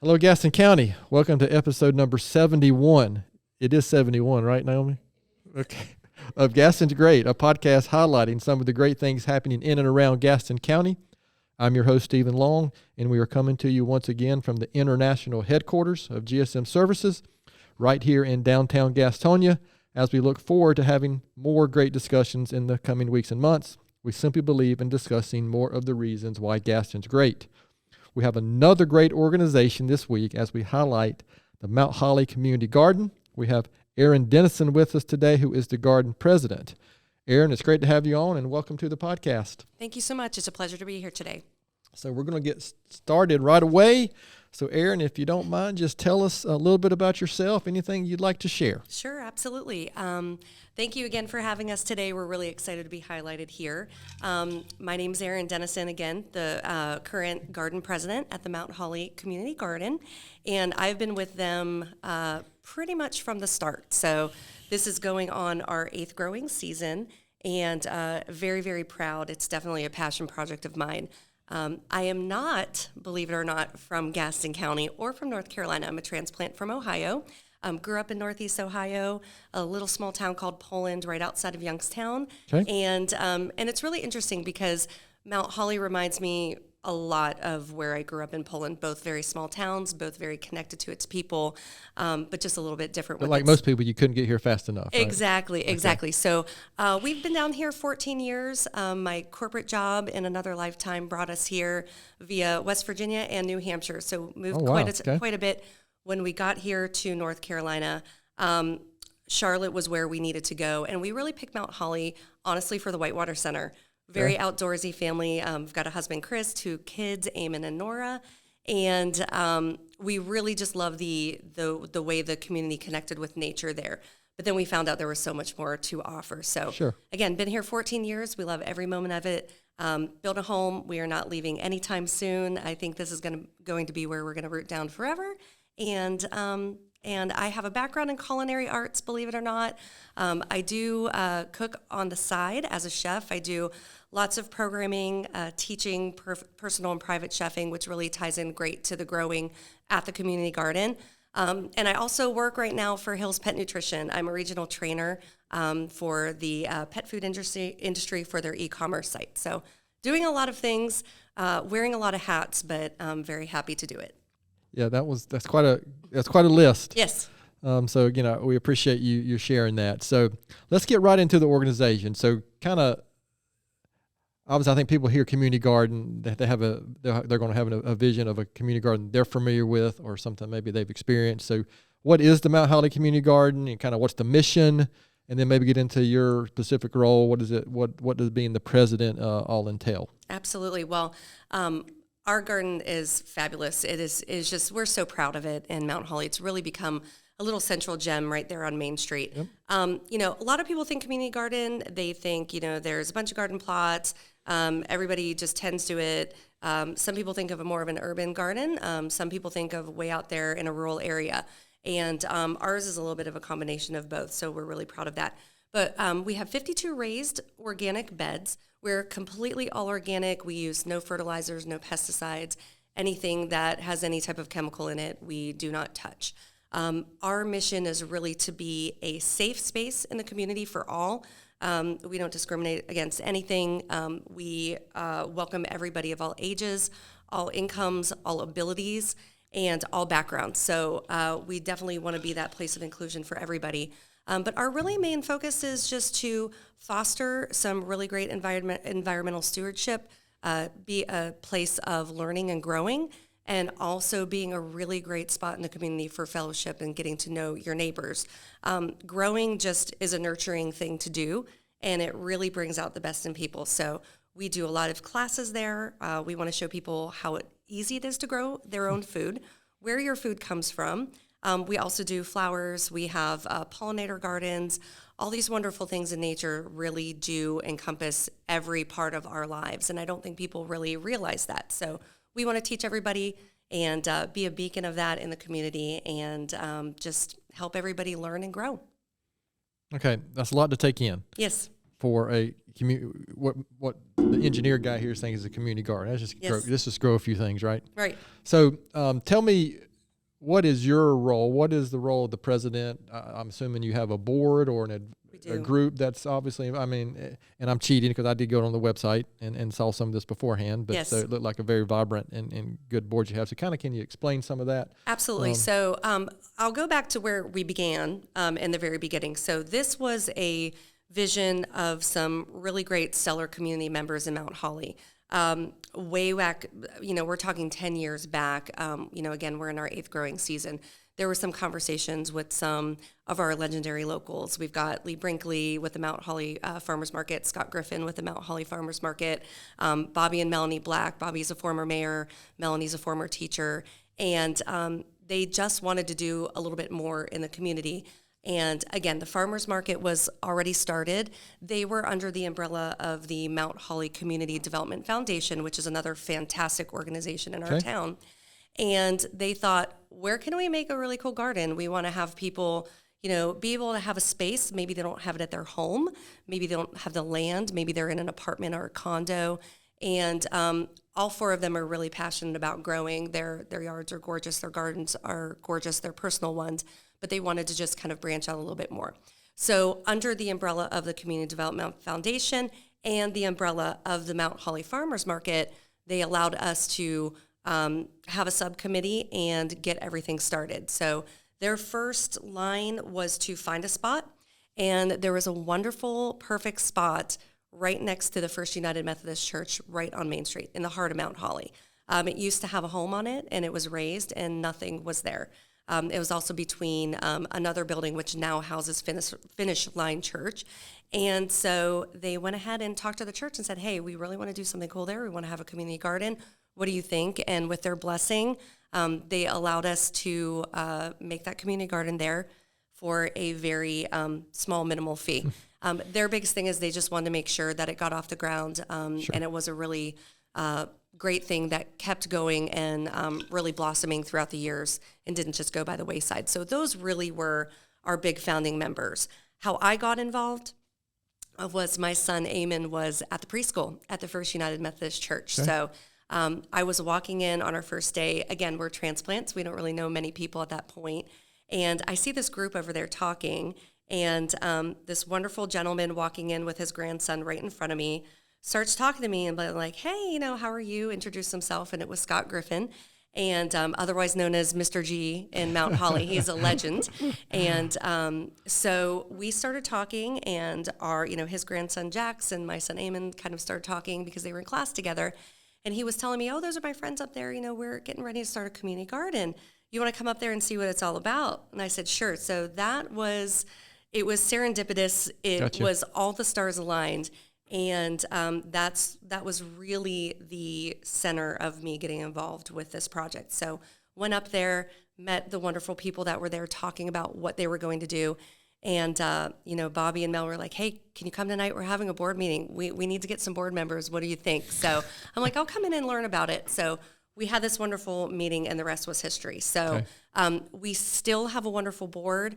Hello, Gaston County. Welcome to episode number 71. It is 71, right, Naomi? Okay. Of Gaston's Great, a podcast highlighting some of the great things happening in and around Gaston County. I'm your host, Stephen Long, and we are coming to you once again from the international headquarters of GSM Services right here in downtown Gastonia as we look forward to having more great discussions in the coming weeks and months. We simply believe in discussing more of the reasons why Gaston's great. We have another great organization this week as we highlight the Mount Holly Community Garden. We have Erin Denison with us today, who is the garden president. Erin, it's great to have you on, and welcome to the podcast. Thank you so much. It's a pleasure to be here today. So we're going to get started right away. So Erin, if you don't mind, just tell us a little bit about yourself, anything you'd like to share. Sure, absolutely. Thank you again for having us today. We're really excited to be highlighted here. My name is Erin Denison, again, the current garden president at the Mount Holly Community Garden, and I've been with them pretty much from the start. So this is going on our 8th growing season, and very, very proud. It's definitely a passion project of mine. I am not, believe it or not, from Gaston County or from North Carolina. I'm a transplant from Ohio. Grew up in Northeast Ohio, a little small town called Poland, right outside of Youngstown. Okay. And it's really interesting because Mount Holly reminds me a lot of where I grew up in Poland. Both very small towns, both very connected to its people, but just a little bit different. But like most people, you couldn't get here fast enough. Right? Exactly. Okay. So we've been down here 14 years. My corporate job in another lifetime brought us here via West Virginia and New Hampshire. So moved quite a bit. When we got here to North Carolina, Charlotte was where we needed to go. And we really picked Mount Holly, honestly, for the Whitewater Center. Very outdoorsy family. I've got a husband, Chris, 2 kids, Eamon and Nora. And we really just love the way the community connected with nature there. But then we found out there was so much more to offer. So, Again, been here 14 years. We love every moment of it. Built a home. We are not leaving anytime soon. I think this is going to be where we're going to root down forever. And I have a background in culinary arts, believe it or not. I do cook on the side as a chef. I do lots of programming, teaching personal and private chefing, which really ties in great to the growing at the community garden. And I also work right now for Hill's Pet Nutrition. I'm a regional trainer for the pet food industry for their e-commerce site. So doing a lot of things, wearing a lot of hats, but I'm very happy to do it. Yeah, that's quite a list. Yes. So we appreciate you sharing that. So let's get right into the organization. So obviously, I think people hear community garden, that they're going to have a vision of a community garden they're familiar with or something maybe they've experienced. So what is the Mount Holly Community Garden, and kind of what's the mission, and then maybe get into your specific role. What is it? What does being the president all entail? Absolutely. Well, our garden is fabulous. It is just, we're so proud of it in Mount Holly. It's really become a little central gem right there on Main Street. Yep. A lot of people think community garden, they think, there's a bunch of garden plots. Everybody just tends to it. Some people think of more of an urban garden. Some people think of way out there in a rural area. And ours is a little bit of a combination of both. So we're really proud of that. But we have 52 raised organic beds. We're completely all organic. We use no fertilizers, no pesticides, anything that has any type of chemical in it, we do not touch. Our mission is really to be a safe space in the community for all. We don't discriminate against anything. We welcome everybody of all ages, all incomes, all abilities, and all backgrounds. So we definitely want to be that place of inclusion for everybody. But our really main focus is just to foster some really great environmental stewardship, be a place of learning and growing, and also being a really great spot in the community for fellowship and getting to know your neighbors. Growing just is a nurturing thing to do, and it really brings out the best in people. So we do a lot of classes there. We want to show people how easy it is to grow their own food, where your food comes from. We also do flowers. We have pollinator gardens. All these wonderful things in nature really do encompass every part of our lives, and I don't think people really realize that. So we want to teach everybody and be a beacon of that in the community and just help everybody learn and grow. Okay, that's a lot to take in. Yes. For a what the engineer guy here is saying is a community garden. Let's just grow a few things, right? Right. So tell me, what is your role? What is the role of the president? I'm assuming you have a board or a group that's obviously, I mean, and I'm cheating because I did go on the website and saw some of this beforehand, but Yes. so it looked like a very vibrant and good board you have. So kind of, can you explain some of that? Absolutely. So I'll go back to where we began in the very beginning. So this was a vision of some really great stellar community members in Mount Holly. Way back, we're talking 10 years back, again, we're in our 8th growing season. There were some conversations with some of our legendary locals. We've got Lee Brinkley with the Mount Holly Farmers Market, Scott Griffin with the Mount Holly Farmers Market, Bobby and Melanie Black. Bobby's a former mayor, Melanie's a former teacher, and they just wanted to do a little bit more in the community. And again, the farmers market was already started. They were under the umbrella of the Mount Holly Community Development Foundation, which is another fantastic organization in our town. And they thought, where can we make a really cool garden? We want to have people, be able to have a space. Maybe they don't have it at their home. Maybe they don't have the land. Maybe they're in an apartment or a condo. And all 4 of them are really passionate about growing. Their yards are gorgeous. Their gardens are gorgeous. They're personal ones. But they wanted to just kind of branch out a little bit more. So under the umbrella of the Community Development Foundation and the umbrella of the Mount Holly Farmers Market, they allowed us to have a subcommittee and get everything started. So their first line was to find a spot, and there was a wonderful, perfect spot right next to the First United Methodist Church right on Main Street in the heart of Mount Holly. It used to have a home on it, and it was raised, and nothing was there. It was also between another building, which now houses Finish Line Church. And so they went ahead and talked to the church and said, hey, we really want to do something cool there. We want to have a community garden. What do you think? And with their blessing, they allowed us to make that community garden there for a very small, minimal fee. Their biggest thing is they just wanted to make sure that it got off the ground, and it was a really great thing that kept going and really blossoming throughout the years and didn't just go by the wayside. So those really were our big founding members. How I got involved was my son Eamon was at the preschool at the First United Methodist Church. Okay. So I was walking in on our first day. Again, we're transplants. We don't really know many people at that point. And I see this group over there talking, and this wonderful gentleman walking in with his grandson right in front of me starts talking to me and like, hey, how are you? Introduced himself, and it was Scott Griffin, and otherwise known as Mr. G in Mount Holly. He's a legend. And so we started talking, and his grandson Jax and my son Eamon kind of started talking because they were in class together. And he was telling me, oh, those are my friends up there. We're getting ready to start a community garden. You want to come up there and see what it's all about? And I said, sure. So it was serendipitous. It Gotcha. Was all the stars aligned. And that was really the center of me getting involved with this project. So went up there, met the wonderful people that were there talking about what they were going to do. And, Bobby and Mel were like, hey, can you come tonight? We're having a board meeting. We need to get some board members. What do you think? So I'm like, I'll come in and learn about it. So we had this wonderful meeting, and the rest was history. So we still have a wonderful board.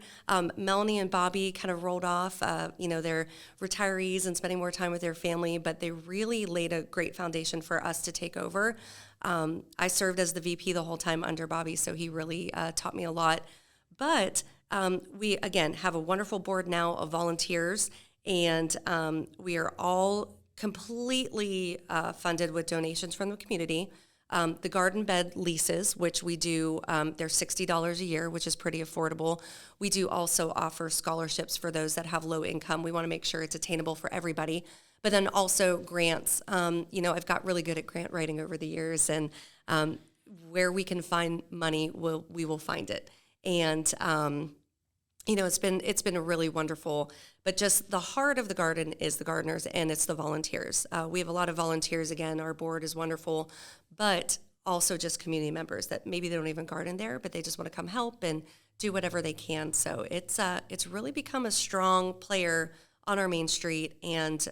Melanie and Bobby kind of rolled off, they're retirees and spending more time with their family, but they really laid a great foundation for us to take over. I served as the VP the whole time under Bobby, so he really taught me a lot. But we, again, have a wonderful board now of volunteers, and we are all completely funded with donations from the community. The garden bed leases, which we do, they're $60 a year, which is pretty affordable. We do also offer scholarships for those that have low income. We want to make sure it's attainable for everybody. But then also grants. I've got really good at grant writing over the years, and where we can find money, we will find it. And it's been a really wonderful, but just the heart of the garden is the gardeners, and it's the volunteers. We have a lot of volunteers. Again, our board is wonderful, but also just community members that maybe they don't even garden there, but they just want to come help and do whatever they can. So it's really become a strong player on our main street. And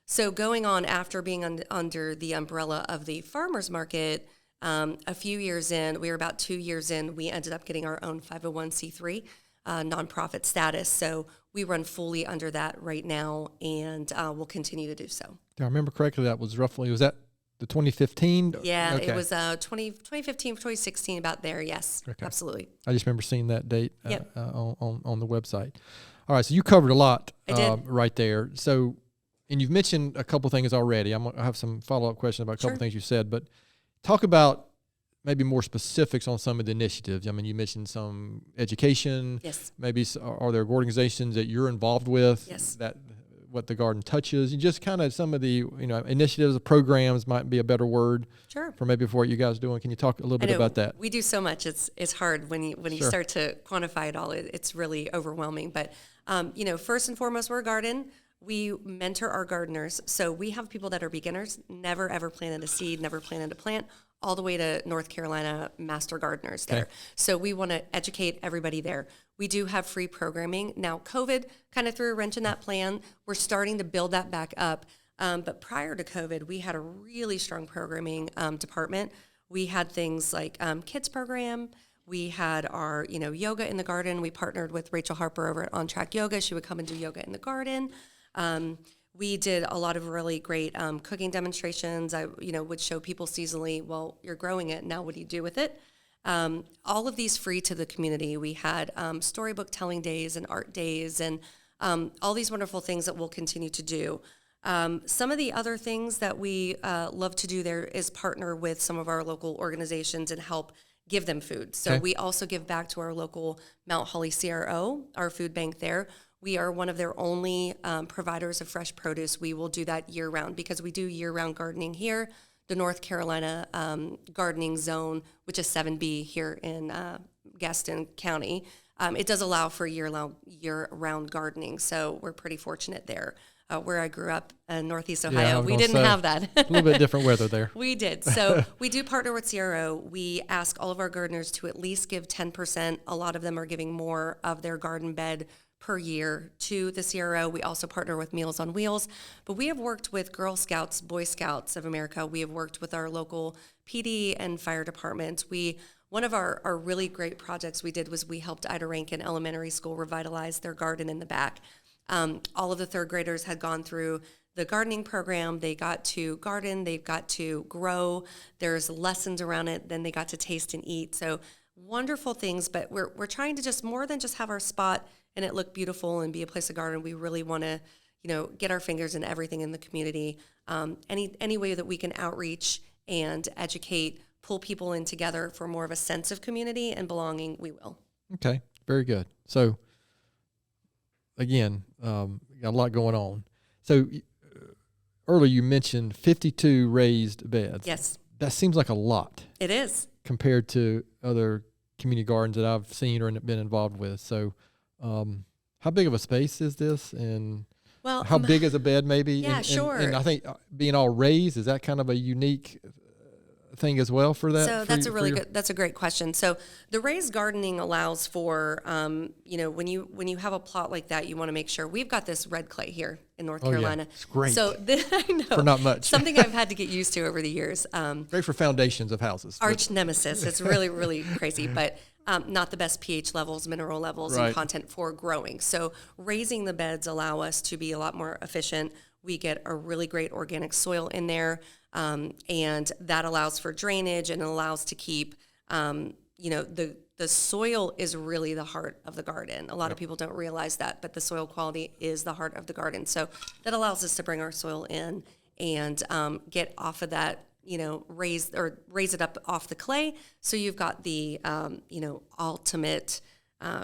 so going on after being under the umbrella of the farmers market, a few years in, we were about 2 years in, we ended up getting our own 501c3 nonprofit status. So we run fully under that right now, and we'll continue to do so. Do I remember correctly, was that the 2015? Yeah, Okay. it was 2015, 2016, about there. Yes, Okay. absolutely. I just remember seeing that date Yep. on the website. All right, so you covered a lot I did. right there. So, and you've mentioned a couple things already. I have some follow-up questions about a couple Sure. things you said, but talk about maybe more specifics on some of the initiatives. I mean, you mentioned some education. Yes. Maybe are there organizations that you're involved with? Yes. That what the garden touches. You just kind of some of the initiatives, programs might be a better word. Sure. For what you guys are doing. Can you talk a little bit about that? We do so much. It's hard when you Sure. start to quantify it all. It's really overwhelming. But first and foremost, we're a garden. We mentor our gardeners. So we have people that are beginners, never ever planted a seed, never planted a plant, all the way to North Carolina master gardeners there. Okay. So we want to educate everybody there. We do have free programming. Now, COVID kind of threw a wrench in that plan. We're starting to build that back up. But prior to COVID, we had a really strong programming department. We had things like kids program. We had our, yoga in the garden. We partnered with Rachel Harper over at On Track Yoga. She would come and do yoga in the garden. We did a lot of really great cooking demonstrations. I, would show people seasonally, well, you're growing it. Now what do you do with it? All of these free to the community. We had storybook telling days and art days and all these wonderful things that we'll continue to do. Some of the other things that we love to do there is partner with some of our local organizations and help give them food. So Okay. we also give back to our local Mount Holly CRO, our food bank there. We are one of their only providers of fresh produce. We will do that year-round because we do year-round gardening here. The North Carolina gardening zone, which is 7B here in Gaston County, it does allow for year-round gardening. So we're pretty fortunate there. Where I grew up in Northeast Ohio, we didn't have that. A little bit different weather there. We did. So we do partner with CRO. We ask all of our gardeners to at least give 10%. A lot of them are giving more of their garden bed per year to the CRO. We also partner with Meals on Wheels. But we have worked with Girl Scouts, Boy Scouts of America. We have worked with our local PD and fire departments. One of our really great projects we did was we helped Ida Rankin Elementary School revitalize their garden in the back. All of the third graders had gone through the gardening program. They got to garden, they got to grow. There's lessons around it. Then they got to taste and eat. So wonderful things, but we're trying to just more than just have our spot and it look beautiful and be a place of garden. We really want to, get our fingers in everything in the community. Any way that we can outreach and educate, pull people in together for more of a sense of community and belonging, we will. Okay, very good. So again, got a lot going on. So earlier you mentioned 52 raised beds. Yes. That seems like a lot It is. compared to other community gardens that I've seen or been involved with. So how big of a space is this? And how big is a bed maybe? Yeah, sure. And I think being all raised, is that kind of a unique thing as well for that? So that's a great question. So the raised gardening allows for, when you have a plot like that, you want to make sure we've got this red clay here in North Carolina. Yeah. It's great. So I know. For not much. Something I've had to get used to over the years. Great for foundations of houses. Arch nemesis. It's really, really crazy, but not the best pH levels, mineral levels, Right. and content for growing. So raising the beds allow us to be a lot more efficient. We get a really great organic soil in there, and that allows for drainage and allows to keep, the soil is really the heart of the garden. A lot of people don't realize that, but the soil quality is the heart of the garden. So that allows us to bring our soil in and get off of that, raise it up off the clay. So you've got the, ultimate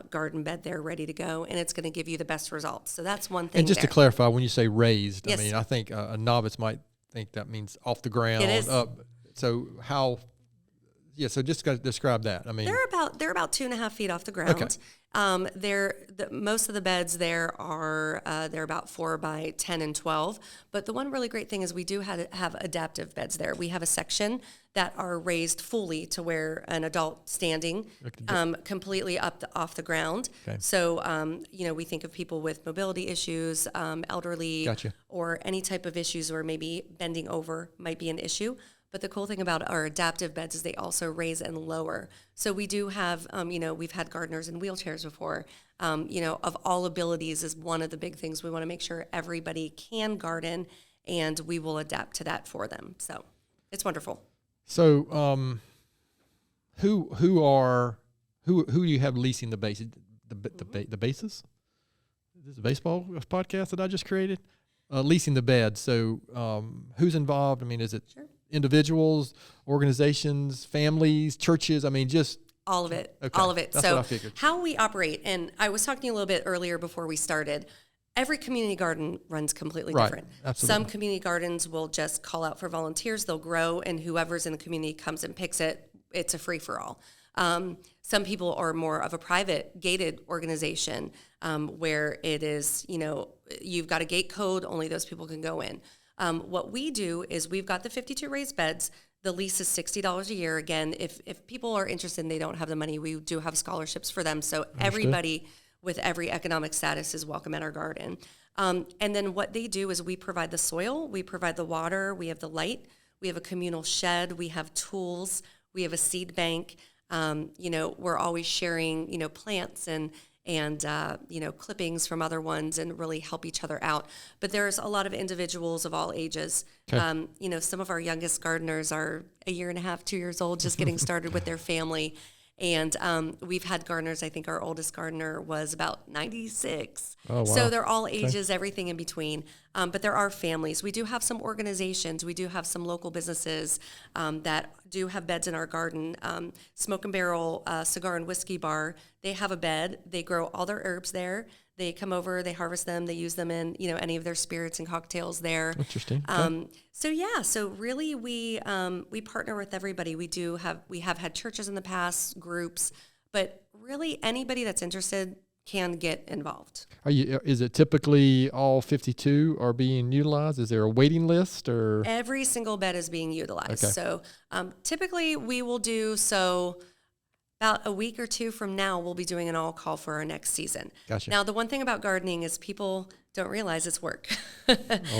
garden bed there ready to go, and it's going to give you the best results. So that's one thing. And just to clarify, when you say raised, Yes. I mean, I think a novice might think that means off the ground. It is. Up. So how? Yeah. So just describe that. I mean, They're about 2.5 feet off the ground. Okay. Most of the beds there are they're about 4 by 10 and 12. But the one really great thing is we do have adaptive beds there. We have a section that are raised fully to where an adult standing completely off the ground. Okay. So we think of people with mobility issues, elderly, Gotcha. or any type of issues where maybe bending over might be an issue. But the cool thing about our adaptive beds is they also raise and lower. So we do have, we've had gardeners in wheelchairs before. Of all abilities is one of the big things. We want to make sure everybody can garden, and we will adapt to that for them. So It's wonderful. So, who do you have leasing the bases? The bases? This is a baseball podcast that I just created. Leasing the bed. So, who's involved? I mean, is it individuals, organizations, families, churches? I mean, just all of it. Okay. All of it. That's So what I figured. how we operate, and I was talking a little bit earlier before we started. Every community garden runs completely different. Absolutely. Some community gardens will just call out for volunteers. They'll grow, and whoever's in the community comes and picks it. It's a free-for-all. Some people are more of a private gated organization where it is, you've got a gate code, only those people can go in. What we do is we've got the 52 raised beds. The lease is $60 a year. Again, if people are interested and they don't have the money, we do have scholarships for them. So everybody with every economic status is welcome at our garden. And then what they do is we provide the soil, we provide the water, we have the light, we have a communal shed, we have tools, we have a seed bank. We're always sharing, plants and clippings from other ones and really help each other out. But there's a lot of individuals of all ages. Okay. Some of our youngest gardeners are 1.5 years, 2 years old, just getting started with their family. And we've had gardeners, I think our oldest gardener was about 96. Oh, wow. So they're all ages, everything in between. But there are families. We do have some organizations. We do have some local businesses that do have beds in our garden. Smoke and Barrel Cigar and Whiskey Bar, they have a bed. They grow all their herbs there. They come over, they harvest them, they use them in, any of their spirits and cocktails there. Interesting. Okay. So really we partner with everybody. We have had churches in the past, groups, but really anybody that's interested can get involved. Is it typically all 52 are being utilized? Is there a waiting list or? Every single bed is being utilized. Okay. So typically we will do so. About a week or two from now, we'll be doing an all call for our next season. Gotcha. Now, the one thing about gardening is people don't realize it's work. Oh,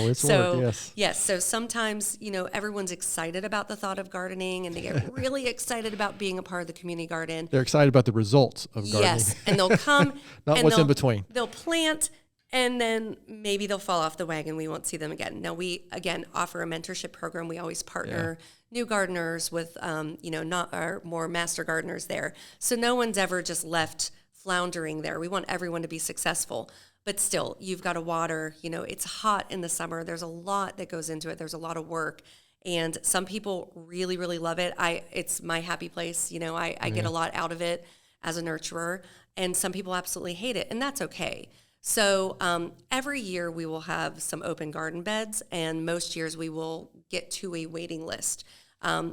it's work, yes. Yes, so sometimes, everyone's excited about the thought of gardening and they get really excited about being a part of the community garden. They're excited about the results of gardening. Yes, and they'll come. Not and what's in between. They'll plant and then maybe they'll fall off the wagon. We won't see them again. Now, we, again, offer a mentorship program. We always partner new gardeners with, not our more master gardeners there. So no one's ever just left floundering there. We want everyone to be successful. But still, you've got to water. It's hot in the summer. There's a lot that goes into it. There's a lot of work. And some people really, really love it. It's my happy place. I get a lot out of it as a nurturer. And some people absolutely hate it. And that's okay. So every year we will have some open garden beds, and most years we will get to a waiting list.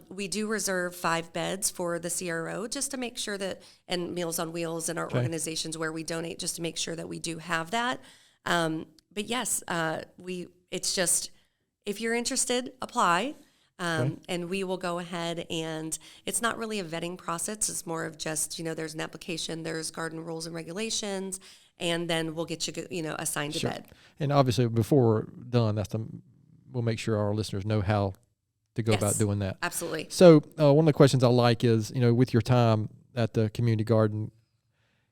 We do reserve 5 beds for the CRO just to make sure that, and Meals on Wheels and our organizations where we donate, just to make sure that we do have that. But yes, it's just, if you're interested, apply. And we will go ahead, and it's not really a vetting process. It's more of just, there's an application, there's garden rules and regulations, and then we'll get you, assigned a bed. And obviously, before we're done, we'll make sure our listeners know how to go about doing that. Absolutely. So one of the questions I like is, with your time at the community garden,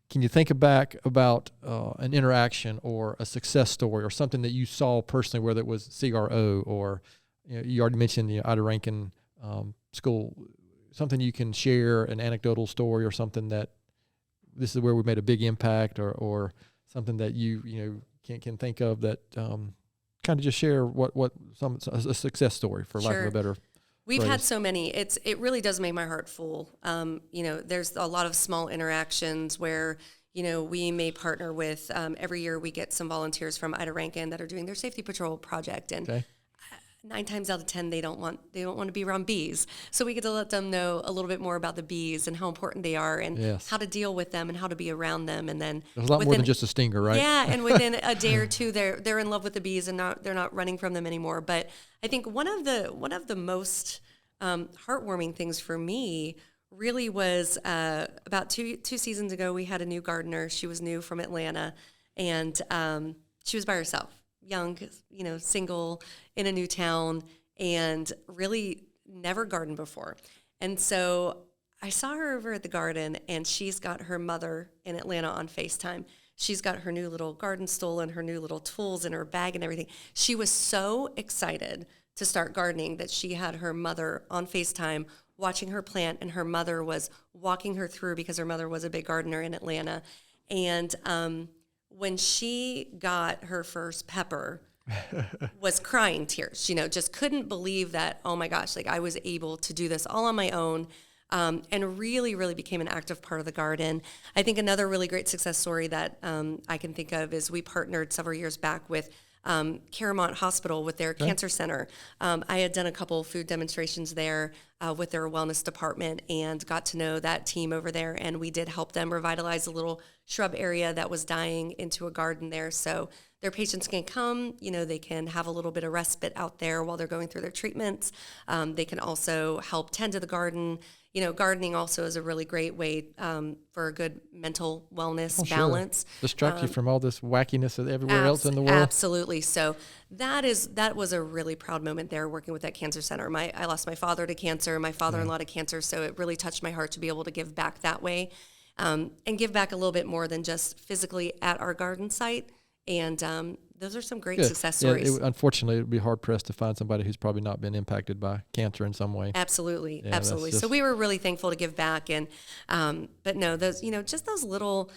can you think back about an interaction or a success story or something that you saw personally, whether it was CRO or you already mentioned Ida Rankin School, something you can share, an anecdotal story or something that this is where we made a big impact, or something that you can think of that kind of just share a success story, for lack of a better We've phrase. had so many. It really does make my heart full. There's a lot of small interactions where we may partner with. Every year we get some volunteers from Ida Rankin that are doing their safety patrol project, and 9 times out of 10 they don't want to be around bees. So we get to let them know a little bit more about the bees and how important they are, and how to deal with them and how to be around them. And then there's a lot more than just a stinger, right? Yeah, and within a day or two they're in love with the bees and they're not running from them anymore. But I think one of the most heartwarming things for me really was about two seasons ago. We had a new gardener. She was new from Atlanta, and she was by herself. Young, single in a new town, and really never gardened before. And so I saw her over at the garden, and she's got her mother in Atlanta on FaceTime. She's got her new little garden stool and her new little tools in her bag and everything. She was so excited to start gardening that she had her mother on FaceTime watching her plant, and her mother was walking her through because her mother was a big gardener in Atlanta. And when she got her first pepper, was crying tears, just couldn't believe that, oh my gosh, like I was able to do this all on my own. And really, really became an active part of the garden. I think another really great success story that I can think of is we partnered several years back with Caramont Hospital with their cancer center. I had done a couple food demonstrations there with their wellness department and got to know that team over there. And we did help them revitalize a little shrub area that was dying into a garden there. So their patients can come, they can have a little bit of respite out there while they're going through their treatments. They can also help tend to the garden. Gardening also is a really great way for a good mental wellness balance. Sure. Distract you from all this wackiness everywhere else in the world. Absolutely. So that was a really proud moment there working with that cancer center. I lost my father to cancer, my father-in-law to cancer, so it really touched my heart to be able to give back that way and give back a little bit more than just physically at our garden site. And those are some great success stories. Unfortunately, it would be hard-pressed to find somebody who's probably not been impacted by cancer in some way. Absolutely, absolutely. So we were really thankful to give back. And but no, those just those little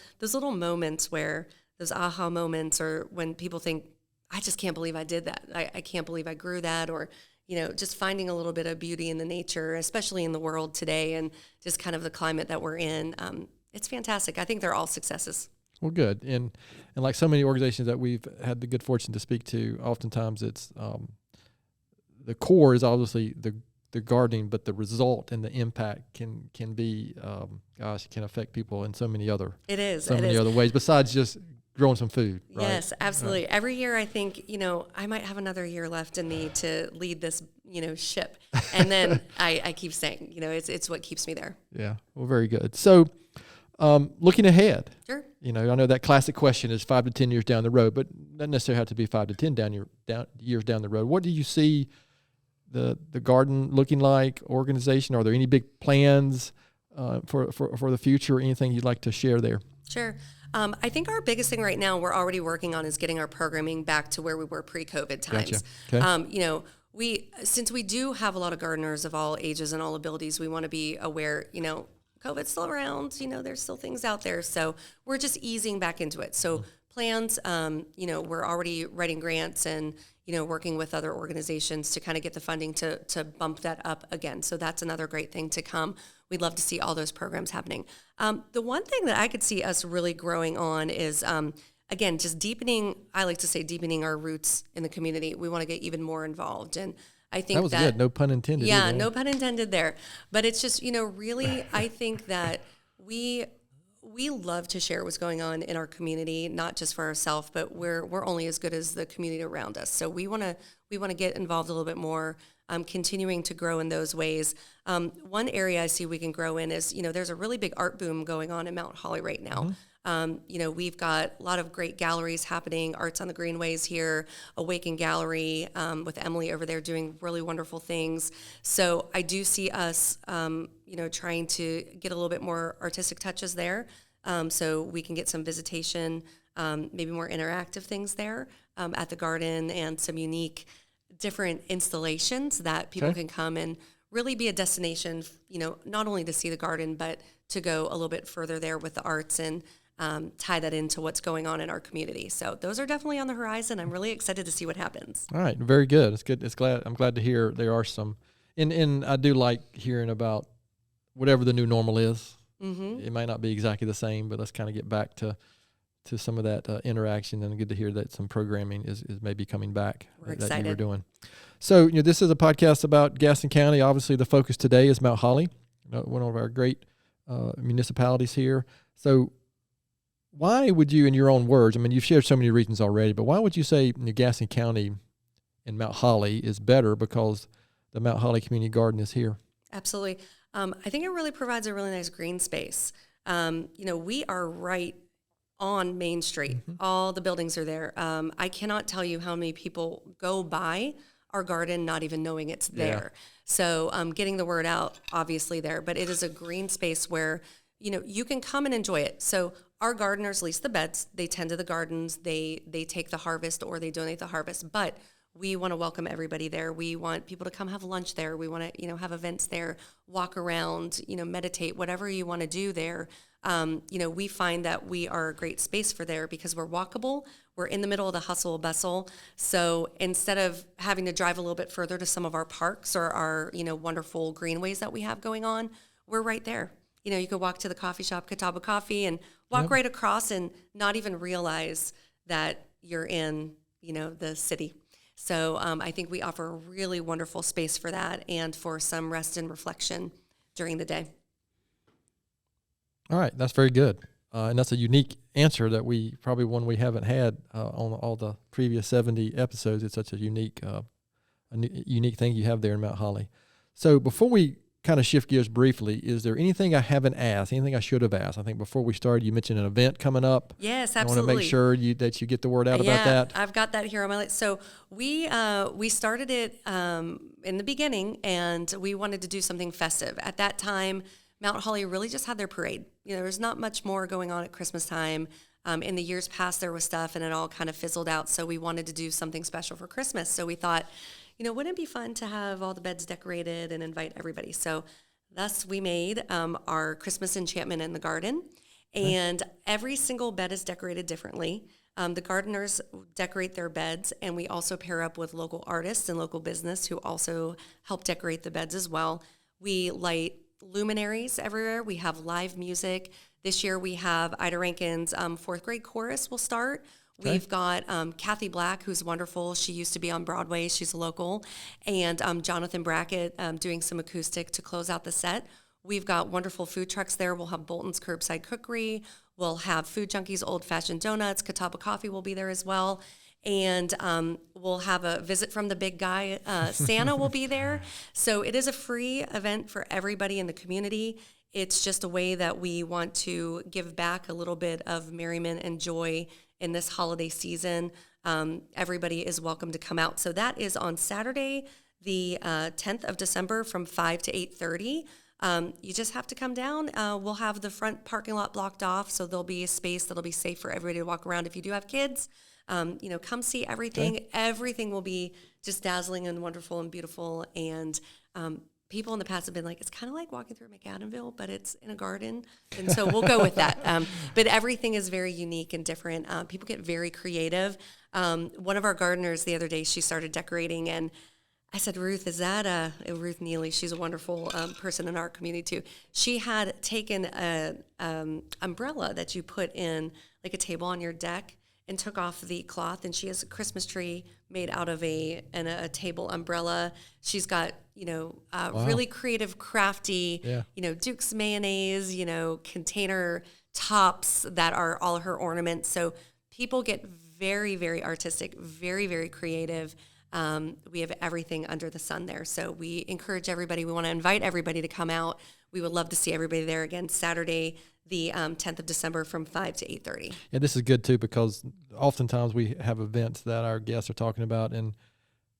moments where those aha moments, or when people think, I just can't believe I did that. I can't believe I grew that, or just finding a little bit of beauty in the nature, especially in the world today, and just kind of the climate that we're in. It's fantastic. I think they're all successes. Well, good. And like so many organizations that we've had the good fortune to speak to, oftentimes it's the core is obviously the gardening, but the result and the impact can be, it can affect people in so many other other ways besides just growing some food. Right? Yes, absolutely. Right. Every year I think, I might have another year left in me to lead this, ship. And then I keep saying, it's what keeps me there. Yeah. Well, very good. So, looking ahead, sure. I know that classic question is 5 to 10 years down the road, but doesn't necessarily have to be 5 to 10 years down the road. What do you see the garden looking like, organization? Are there any big plans for the future, or anything you'd like to share there? Sure. I think our biggest thing right now we're already working on is getting our programming back to where we were pre-COVID times. Gotcha. Okay. Since we do have a lot of gardeners of all ages and all abilities, we want to be aware, COVID's still around, there's still things out there. So we're just easing back into it. So plans, we're already writing grants and, working with other organizations to kind of get the funding to bump that up again. So that's another great thing to come. We'd love to see all those programs happening. The one thing that I could see us really growing on is, again, just deepening our roots in the community. We want to get even more involved. And I think that was good. No pun intended. Yeah, no pun intended there. But it's just, really, I think that we love to share what's going on in our community, not just for ourselves, but we're only as good as the community around us. So we want to get involved a little bit more, continuing to grow in those ways. One area I see we can grow in is, there's a really big art boom going on in Mount Holly right now. We've got a lot of great galleries happening, Arts on the Greenways here, Awaken Gallery with Emily over there doing really wonderful things. So I do see us, trying to get a little bit more artistic touches there, so we can get some visitation, maybe more interactive things there at the garden, and some unique different installations that people can come and really be a destination, not only to see the garden, but to go a little bit further there with the arts and tie that into what's going on in our community. So those are definitely on the horizon. I'm really excited to see what happens. All right. Very good. It's good. I'm glad to hear there are some, and I do like hearing about whatever the new normal is. Mm-hmm. It might not be exactly the same, but let's kind of get back to some of that interaction, and good to hear that some programming is maybe coming back. We're excited. You were doing. So, this is a podcast about Gaston County. Obviously, the focus today is Mount Holly, one of our great municipalities here. So, why would you, in your own words, you've shared so many reasons already, but why would you say Gaston County and Mount Holly is better because the Mount Holly Community Garden is here? Absolutely. I think it really provides a really nice green space. We are right on Main Street. Mm-hmm. All the buildings are there. I cannot tell you how many people go by our garden not even knowing it's there. Yeah. So getting the word out, obviously there, but it is a green space where, you can come and enjoy it. So our gardeners lease the beds, they tend to the gardens, they take the harvest or they donate the harvest, but We want to welcome everybody there. We want people to come have lunch there. We want to, have events there, walk around, meditate, whatever you want to do there. We find that we are a great space for there because we're walkable. We're in the middle of the hustle bustle. So instead of having to drive a little bit further to some of our parks or our, wonderful greenways that we have going on, we're right there. You could walk to the coffee shop, Catawba Coffee, and walk right across and not even realize that you're in, the city. So I think we offer a really wonderful space for that and for some rest and reflection during the day. All right, that's very good. And that's a unique answer that we haven't had on all the previous 70 episodes. It's such a unique thing you have there in Mount Holly. So before we kind of shift gears briefly, is there anything I haven't asked, anything I should have asked? I think before we started, you mentioned an event coming up. Yes, absolutely. I want to make sure that you get the word out about that. I've got that here on my list. So we started it in the beginning, and we wanted to do something festive. At that time, Mount Holly really just had their parade. There's not much more going on at Christmas time. In the years past, there was stuff, and it all kind of fizzled out. So we wanted to do something special for Christmas. So we thought, wouldn't it be fun to have all the beds decorated and invite everybody? So thus we made our Christmas Enchantment in the garden. And every single bed is decorated differently. The gardeners decorate their beds, and we also pair up with local artists and local business who also help decorate the beds as well. We light luminaries everywhere. We have live music. This year we have Ida Rankin's fourth grade chorus will start. Okay. We've got Kathy Black, who's wonderful. She used to be on Broadway. She's a local. And Jonathan Brackett doing some acoustic to close out the set. We've got wonderful food trucks there. We'll have Bolton's Curbside Cookery. We'll have Food Junkies Old-Fashioned Donuts. Catawba Coffee will be there as well. And we'll have a visit from the big guy. Santa will be there. So it is a free event for everybody in the community. It's just a way that we want to give back a little bit of merriment and joy in this holiday season. Everybody is welcome to come out. So that is on Saturday, the 10th of December from 5 to 8:30. You just have to come down. We'll have the front parking lot blocked off, so there'll be a space that'll be safe for everybody to walk around. If you do have kids, come see everything. Okay. Everything will be just dazzling and wonderful and beautiful. And people in the past have been like, it's kind of like walking through McAdenville, but it's in a garden. And so we'll go with that. But everything is very unique and different. People get very creative. One of our gardeners the other day, she started decorating, and I said, Ruth, is that Ruth Neely? She's a wonderful person in our community too. She had taken an umbrella that you put in like a table on your deck and took off the cloth, and she has a Christmas tree made out of a table umbrella. She's got, wow. Really creative, crafty, Duke's mayonnaise, container tops that are all her ornaments. So people get very, very artistic, very, very creative. We have everything under the sun there. So we encourage everybody. We want to invite everybody to come out. We would love to see everybody there again Saturday, the 10th of December from 5 to 8:30. Yeah, this is good too, because oftentimes we have events that our guests are talking about, and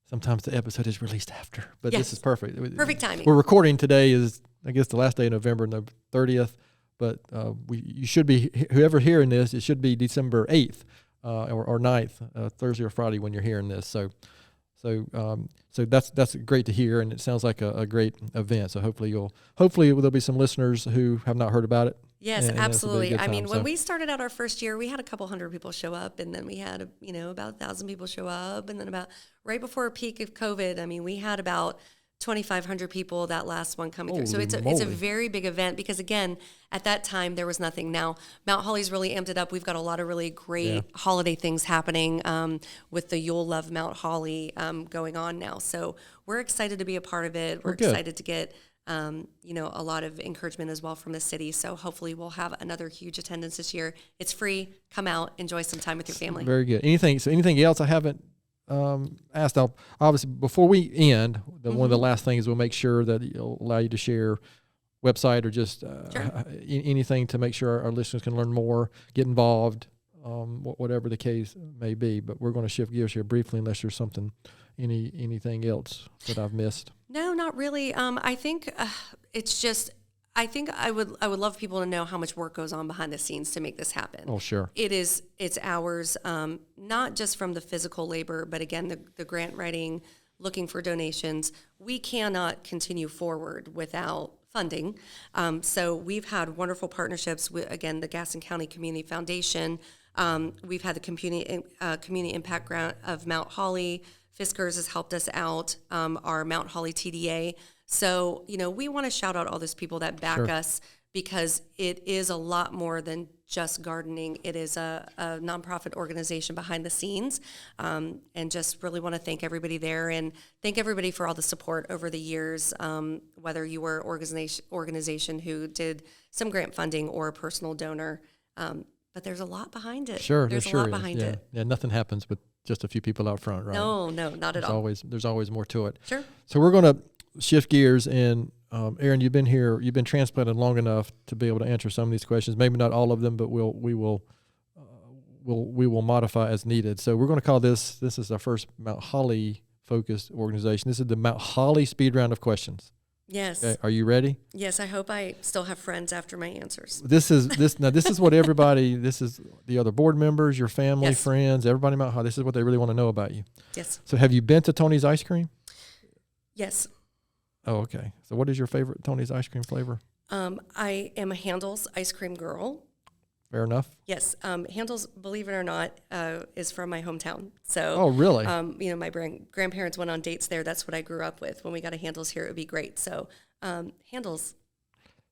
sometimes the episode is released after. But yes, this is perfect. Perfect timing. We're recording today is, I guess, the last day of November, the 30th. But you should be, whoever hearing this, it should be December 8th or 9th, Thursday or Friday when you're hearing this. So that's great to hear, and it sounds like a great event. So hopefully there'll be some listeners who have not heard about it. Yes, and absolutely. I mean, when we started out our first year, we had a couple hundred people show up, and then we had about 1,000 people show up, and then about right before a peak of COVID, I mean, we had about 2,500 people that last one coming through. So it's a very big event, because again, at that time there was nothing. Now Mount Holly's really amped it up. We've got a lot of really great holiday things happening with the You'll Love Mount Holly going on now. So we're excited to be a part of it. We're excited to get a lot of encouragement as well from the city. So hopefully we'll have another huge attendance this year. It's free. Come out, enjoy some time with your family. Very good. Anything else I haven't asked? Now, obviously, before we end, one of the last things, we'll make sure that it'll allow you to share website or just anything to make sure our listeners can learn more, get involved, whatever the case may be. But we're going to shift gears here briefly, unless there's anything else that I've missed. No, not really. I think it's just, I think I would love people to know how much work goes on behind the scenes to make this happen. Oh, sure. It's hours, not just from the physical labor, but again, the grant writing, looking for donations. We cannot continue forward without funding. So we've had wonderful partnerships with, again, the Gaston County Community Foundation. We've had the community impact grant of Mount Holly. Fiskars has helped us out, our Mount Holly TDA. So, we want to shout out all those people that back us, because it is a lot more than just gardening. It is a nonprofit organization behind the scenes, and just really want to thank everybody there and thank everybody for all the support over the years, whether you were organization who did some grant funding or a personal donor. But there's a lot behind it. Sure, there's a lot behind it. Yeah, nothing happens with just a few people out front, right? No, not at all. There's always more to it. Sure. So we're going to shift gears, and Erin, you've been transplanted long enough to be able to answer some of these questions. Maybe not all of them, but we will modify as needed. So we're going to call this is our first Mount Holly focused organization. This is the Mount Holly speed round of questions. Yes. Okay, are you ready? Yes, I hope I still have friends after my answers. This is what everybody, this is the other board members, your family, friends, everybody in Mount Holly. This is what they really want to know about you. Yes. So have you been to Tony's Ice Cream? Yes. Oh, okay. So what is your favorite Tony's ice cream flavor? I am a Handel's ice cream girl. Fair enough. Yes. Handel's, believe it or not, is from my hometown. So, oh, really? My grandparents went on dates there. That's what I grew up with. When we got a Handel's here, it would be great. So, Handel's.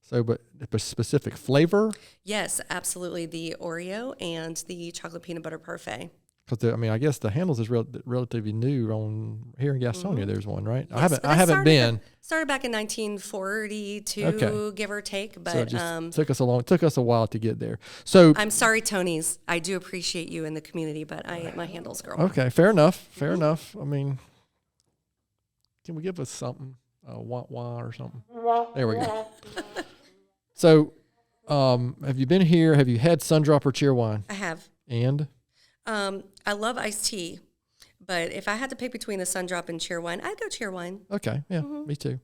So, but a specific flavor? Yes, absolutely. The Oreo and the chocolate peanut butter parfait. Because I guess the Handel's is relatively new on here in Gastonia. Mm-hmm. There's one, right? Yes, I haven't been. Started back in 1942, give or take. But so it just took us a while to get there. So I'm sorry, Tony's. I do appreciate you in the community, but I am a Handel's girl. Okay, fair enough. Fair enough. Can we give us something? Wah wah or something? There we go. So, have you been here? Have you had Sundrop or Cheerwine? I have. And? I love iced tea, but if I had to pick between the Sundrop and Cheerwine, I'd go Cheerwine. Okay, yeah, me too.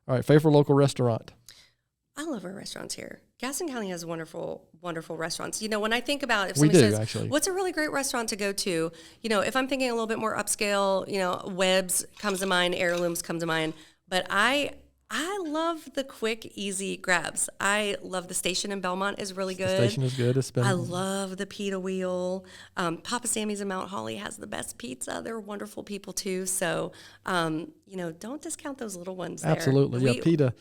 All right, favorite local restaurant? I love our restaurants here. Gaston County has wonderful, wonderful restaurants. When I think about if somebody says, actually. What's a really great restaurant to go to? If I'm thinking a little bit more upscale, Webb's comes to mind, Heirlooms come to mind, but I love the quick, easy grabs. I love the station in Belmont is really good. The station is good. I love the Pita Wheel. Papa Sammy's in Mount Holly has the best pizza. They're wonderful people too. So, don't discount those little ones there. Absolutely. Yeah, Pita.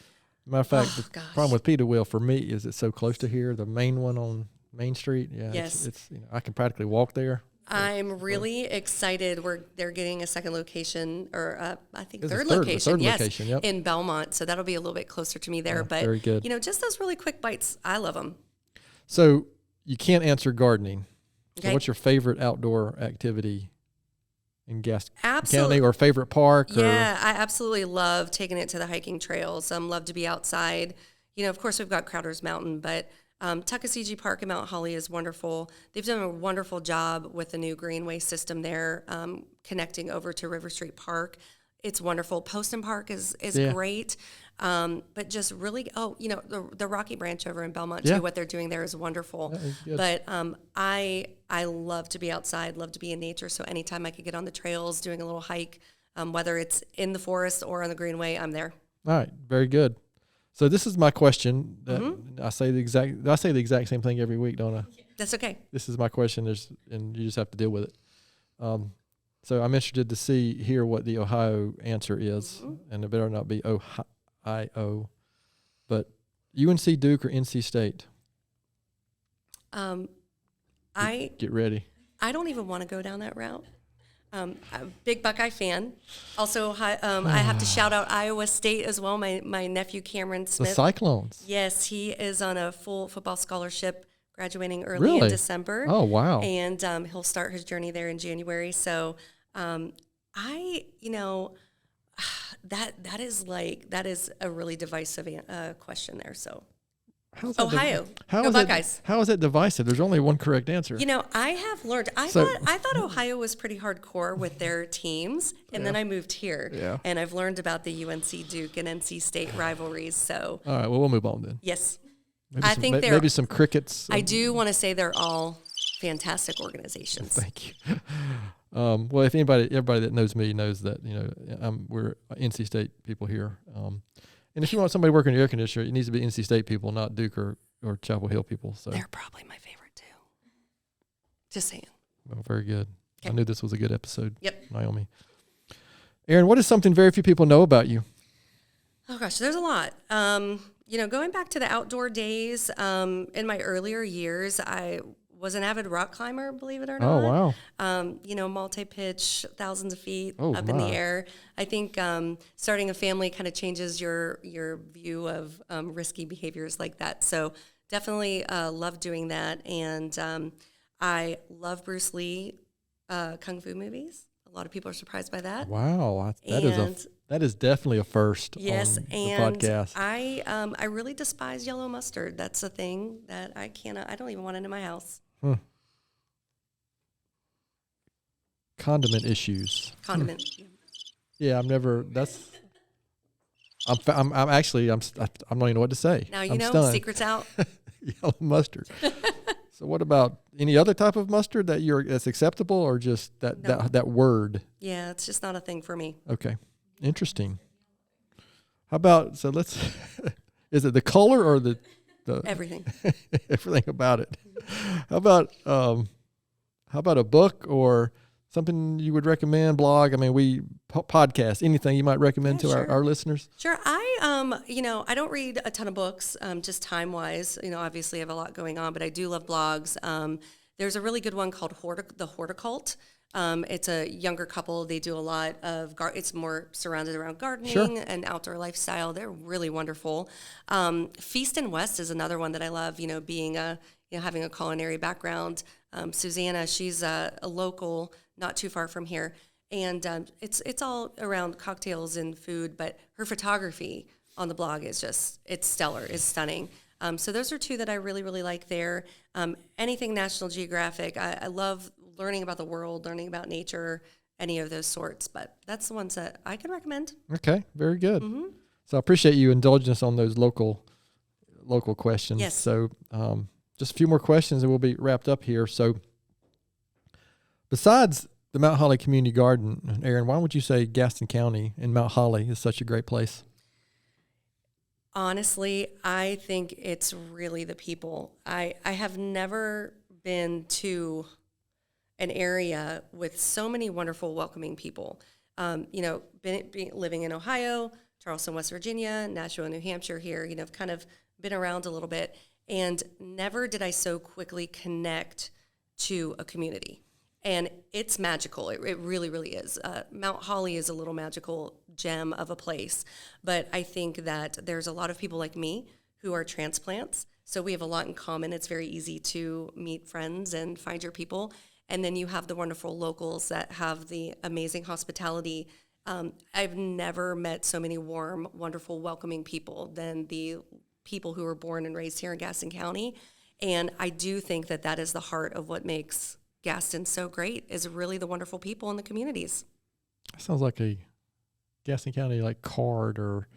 Matter of fact, the problem with Pita Wheel for me is it's so close to here, the main one on Main Street. Yeah, yes. It's I can practically walk there. I'm really excited. They're getting a second location, or I think third location. Yes, yep. in Belmont. So that'll be a little bit closer to me there. But very good. Just those really quick bites. I love them. So you can't answer gardening. Okay. So what's your favorite outdoor activity in Gaston Absolutely. County, or favorite park? Yeah, I absolutely love taking it to the hiking trails. Love to be outside. Of course, we've got Crowder's Mountain, but Tuckasegee Park in Mount Holly is wonderful. They've done a wonderful job with the new greenway system there, connecting over to River Street Park. It's wonderful. Poston Park is great, but just really, the Rocky Branch over in Belmont too. What they're doing there is wonderful. But I love to be outside, love to be in nature. So anytime I could get on the trails, doing a little hike, whether it's in the forest or on the greenway, I'm there. All right, very good. So this is my question. I say the exact same thing every week, don't I? That's okay. This is my question, and you just have to deal with it. So I'm interested to hear what the Ohio answer is, and it better not be Ohio. But UNC Duke or NC State? Get ready. I don't even want to go down that route. I'm a big Buckeye fan. Also, I have to shout out Iowa State as well. My nephew Cameron Smith. The Cyclones. Yes, he is on a full football scholarship, graduating early in December. Oh, wow. And he'll start his journey there in January. So that is a really divisive question there. So How's that Ohio. how Go is Buckeyes. How is that divisive? There's only one correct answer. You know, I have learned. I thought Ohio was pretty hardcore with their teams, and then I moved here, and I've learned about the UNC Duke and NC State rivalries. So, all right, well, we'll move on then. yes, I think maybe some crickets. I do want to say they're all fantastic organizations. Thank you. Well, if everybody that knows me knows that we're NC State people here. And if you want somebody working in air conditioner, it needs to be NC State people, not Duke or Chapel Hill people. So they're probably my favorite too. Just saying. Well, very good. Okay. I knew this was a good episode. Yep. Naomi. Erin, what is something very few people know about you? Oh gosh, there's a lot. Going back to the outdoor days, in my earlier years, I was an avid rock climber, believe it or not. Oh, wow. Multi-pitch, thousands of feet up in the air. I think starting a family kind of changes your view of risky behaviors like that. So definitely love doing that. And I love Bruce Lee kung fu movies. A lot of people are surprised by that. Wow. That is definitely a first on the podcast. I really despise yellow mustard. That's a thing that I don't even want it in my house. Condiment issues. Condiment. Yeah, I'm not even know what to say. Now I'm stunned. secret's out. Yellow mustard. So what about any other type of mustard that's acceptable, or just that word? Yeah, it's just not a thing for me. Okay. Interesting. How about, is it the color or the everything? Everything about it. How about a book or something you would recommend, blog? I mean, podcast, anything you might recommend to our listeners? Sure. I don't read a ton of books, just time wise, obviously I have a lot going on, but I do love blogs. There's a really good one called The Horticult. It's a younger couple. They do a lot of, it's more surrounded around gardening and outdoor lifestyle. They're really wonderful. Feast and West is another one that I love, being having a culinary background. Susanna, she's a local, not too far from here. And it's all around cocktails and food, but her photography on the blog is it's stellar, it's stunning. So those are two that I really, really like there. Anything National Geographic. I love learning about the world, learning about nature, any of those sorts. But that's the ones that I can recommend. Okay, very good. Mm-hmm. So I appreciate you indulging us on those local questions. Yes. So just a few more questions and we'll be wrapped up here. So besides the Mount Holly Community Garden, Erin, why would you say Gaston County and Mount Holly is such a great place? Honestly, I think it's really the people. I have never been to an area with so many wonderful, welcoming people. Living in Ohio, Charleston, West Virginia, Nashua, New Hampshire here, I've kind of been around a little bit, and never did I so quickly connect to a community. And it's magical. It really, really is. Mount Holly is a little magical gem of a place. But I think that there's a lot of people like me who are transplants. So we have a lot in common. It's very easy to meet friends and find your people. And then you have the wonderful locals that have the amazing hospitality. I've never met so many warm, wonderful, welcoming people than the people who were born and raised here in Gaston County. And I do think that that is the heart of what makes Gaston so great, is really the wonderful people in the communities. Sounds like a Gaston County card or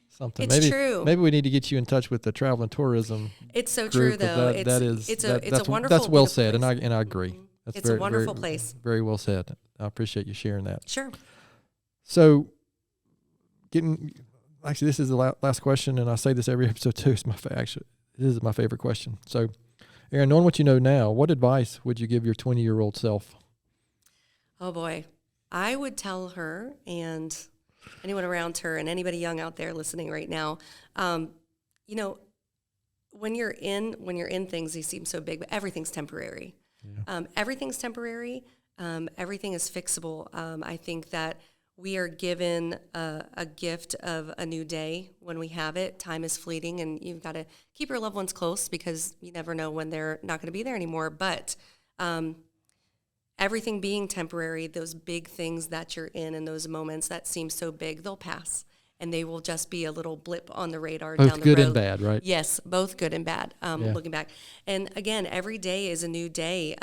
something. It's true. Maybe we need to get you in touch with the travel and tourism. It's so group, true, though. It's a wonderful. That's well said, place. and I agree. Mm-hmm. That's it's a wonderful place. Very well said. I appreciate you sharing that. Sure. So, this is the last question, and I say this every episode too. This is my favorite question. So, Erin, knowing what you know now, what advice would you give your 20-year-old self? Oh boy, I would tell her and anyone around her and anybody young out there listening right now, when you're in things, they seem so big, but everything's temporary. Yeah. Everything's temporary. Everything is fixable. I think that we are given a gift of a new day when we have it. Time is fleeting, and you've got to keep your loved ones close because you never know when they're not going to be there anymore. But everything being temporary, those big things that you're in those moments that seem so big, they'll pass. and they will just be a little blip on the radar Both down the good road. and bad, right? Yes, both good and bad. Looking back, and again, every day is a new day.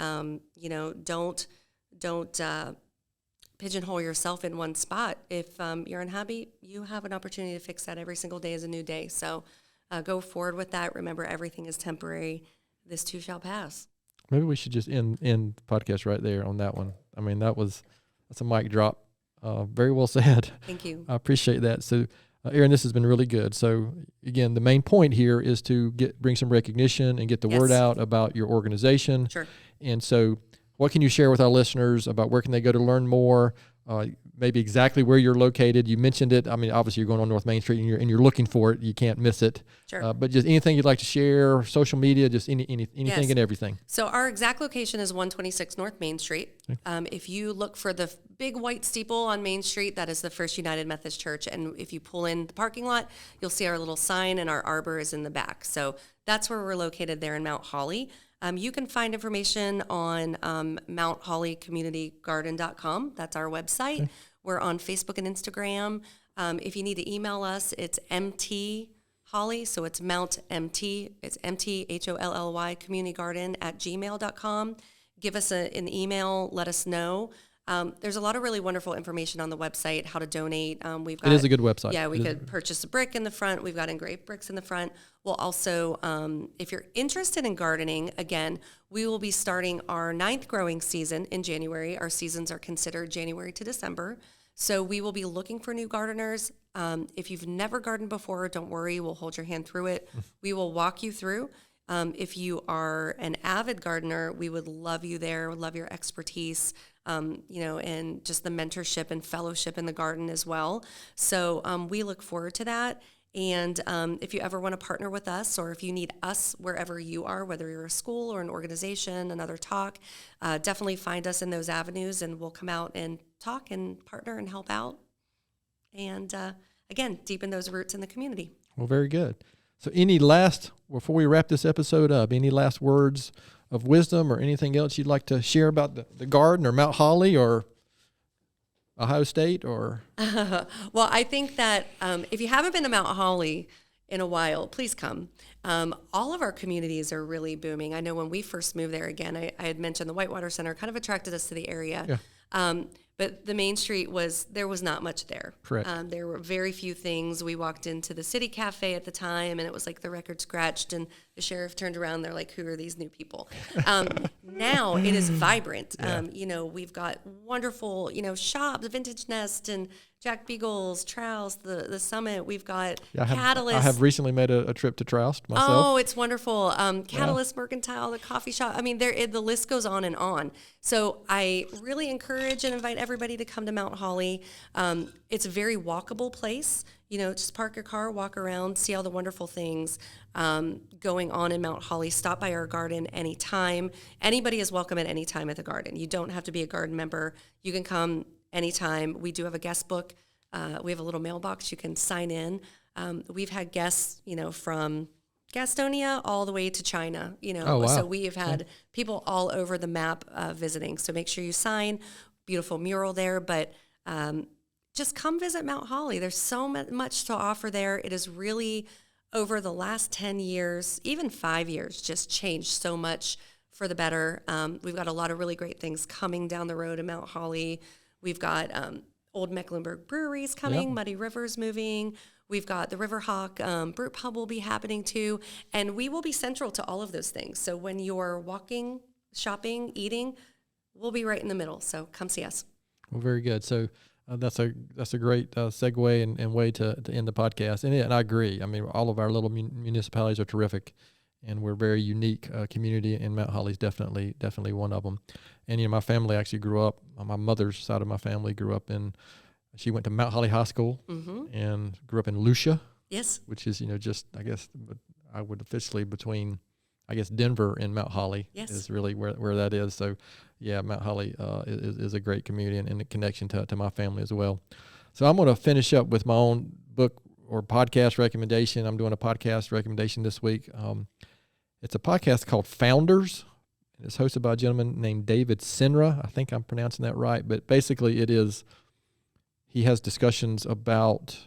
Don't pigeonhole yourself in one spot. If you're unhappy, you have an opportunity to fix that. Every single day is a new day. So go forward with that. Remember, everything is temporary. This too shall pass. Maybe we should just end the podcast right there on that one. I mean, that's a mic drop. Very well said. Thank you. I appreciate that. So, Erin, this has been really good. So, again, the main point here is to bring some recognition and get the word out about your organization. Sure. And so, what can you share with our listeners about where can they go to learn more? Maybe exactly where you're located. You mentioned it. I mean, obviously you're going on North Main Street and you're looking for it. You can't miss it. Sure. But just anything you'd like to share, social media, just anything and everything. So our exact location is 126 North Main Street. Okay. If you look for the big white steeple on Main Street, that is the First United Methodist Church. And if you pull in the parking lot, you'll see our little sign, and our arbor is in the back. So that's where we're located there in Mount Holly. You can find information on mounthollycommunitygarden.com. That's our website. Okay. We're on Facebook and Instagram. If you need to email us, it's mtholly, so it's Mount MT. It's MTHOLLY communitygarden@gmail.com. Give us an email. Let us know. There's a lot of really wonderful information on the website, how to donate. It is a good website. Yeah, we could purchase a brick in the front. We've got engraved bricks in the front. We'll also, if you're interested in gardening, again, we will be starting our 9th growing season in January. Our seasons are considered January to December. So we will be looking for new gardeners. If you've never gardened before, don't worry. We'll hold your hand through it. We will walk you through. If you are an avid gardener, we would love you there, love your expertise, and just the mentorship and fellowship in the garden as well. So we look forward to that. And if you ever want to partner with us, or if you need us wherever you are, whether you're a school or an organization, another talk, definitely find us in those avenues, and we'll come out and talk and partner and help out. And again, deepen those roots in the community. Well, very good. So before we wrap this episode up, any last words of wisdom or anything else you'd like to share about the garden or Mount Holly or Ohio State or? Well, I think that if you haven't been to Mount Holly in a while, please come. All of our communities are really booming. I know when we first moved there, again, I had mentioned the Whitewater Center kind of attracted us to the area. Yeah. But the Main Street there was not much there. Correct. There were very few things. We walked into the City Cafe at the time, and it was like the record scratched, and the sheriff turned around. They're like, who are these new people? Now it is vibrant. Yeah. We've got wonderful, shops, Vintage Nest and Jack Beagles, Trouse, the Summit. We've got Catalyst. I have recently made a trip to Trouse myself. Oh, it's wonderful. Catalyst, Mercantile, the coffee shop. I mean, the list goes on and on. So I really encourage and invite everybody to come to Mount Holly. It's a very walkable place. Just park your car, walk around, see all the wonderful things going on in Mount Holly. Stop by our garden anytime. Anybody is welcome at any time at the garden. You don't have to be a garden member. You can come anytime. We do have a guest book. We have a little mailbox. You can sign in. We've had guests, from Gastonia all the way to China, Oh, wow. So we have had people all over the map visiting. So make sure you sign. Beautiful mural there, but just come visit Mount Holly. There's so much to offer there. It is really, over the last 10 years, even 5 years, just changed so much for the better. We've got a lot of really great things coming down the road in Mount Holly. We've got Old Mecklenburg Breweries coming, yep. Muddy River's moving. We've got the Riverhawk Brew Pub will be happening too. And we will be central to all of those things. So when you're walking, shopping, eating, we'll be right in the middle. So come see us. Well, very good. So that's a great segue and way to end the podcast. And I agree. I mean, all of our little municipalities are terrific, and we're a very unique community, and Mount Holly's definitely one of them. And, my family actually grew up, my mother's side of my family grew up she went to Mount Holly High School, mm-hmm. and grew up in Lucia. Yes. Which is, just, I guess, I would officially between, I guess, Denver and Mount Holly. Yes. Is really where that is. So, yeah, Mount Holly is a great community and a connection to my family as well. So I'm going to finish up with my own book or podcast recommendation. I'm doing a podcast recommendation this week. It's a podcast called Founders. It's hosted by a gentleman named David Senra. I think I'm pronouncing that right. But basically he has discussions about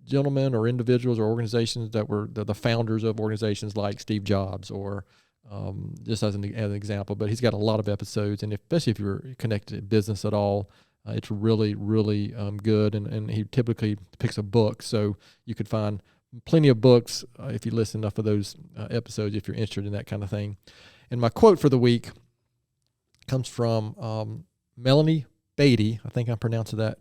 gentlemen or individuals or organizations that were the founders of organizations like Steve Jobs, or just as an example. But he's got a lot of episodes, and especially if you're connected to business at all, it's really, really good. And he typically picks a book, so you could find plenty of books if you listen enough of those episodes, if you're interested in that kind of thing. And my quote for the week comes from Melanie Beatty. I think I'm pronouncing that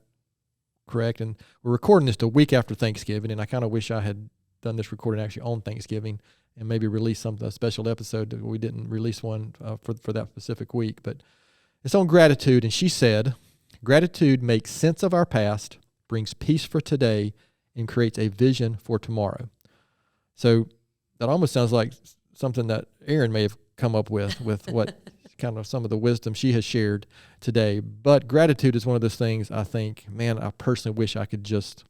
correct. And we're recording this the week after Thanksgiving, and I kind of wish I had done this recording actually on Thanksgiving and maybe release a special episode. We didn't release one for that specific week, but it's on gratitude. And she said, "Gratitude makes sense of our past, brings peace for today, and creates a vision for tomorrow." So that almost sounds like something that Erin may have come up with what kind of some of the wisdom she has shared today. But gratitude is one of those things I think, man, I personally wish I could just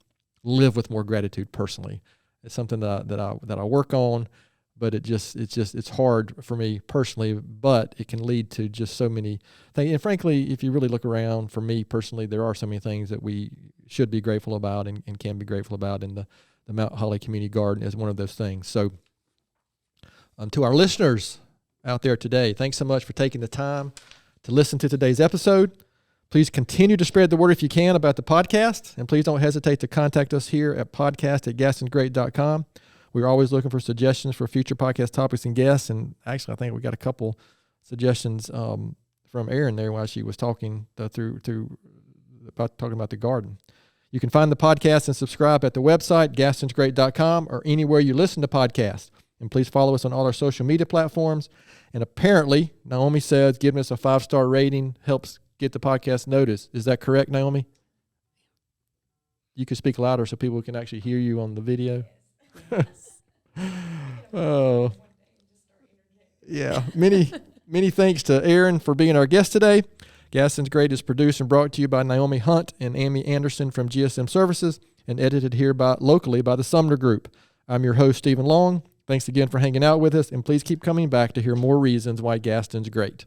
live with more gratitude personally. It's something that I work on, but it's hard for me personally, but it can lead to just so many things. And frankly, if you really look around, for me personally, there are so many things that we should be grateful about and can be grateful about, and the Mount Holly Community Garden is one of those things. So to our listeners out there today, thanks so much for taking the time to listen to today's episode. Please continue to spread the word if you can about the podcast, and please don't hesitate to contact us here at podcast@gaston'sgreat.com. We're always looking for suggestions for future podcast topics and guests, and actually I think we got a couple suggestions from Erin there while she was talking talking about the garden. You can find the podcast and subscribe at the website, gastonsgreat.com, or anywhere you listen to podcasts. And please follow us on all our social media platforms. And apparently, Naomi says giving us a 5-star rating helps get the podcast noticed. Is that correct, Naomi? You can speak louder so people can actually hear you on the video. Oh, yeah. Many thanks to Erin for being our guest today. Gaston's Great is produced and brought to you by Naomi Hunt and Amy Anderson from GSM Services, and edited here locally by the Sumner Group. I'm your host, Stephen Long. Thanks again for hanging out with us, and please keep coming back to hear more reasons why Gaston's great.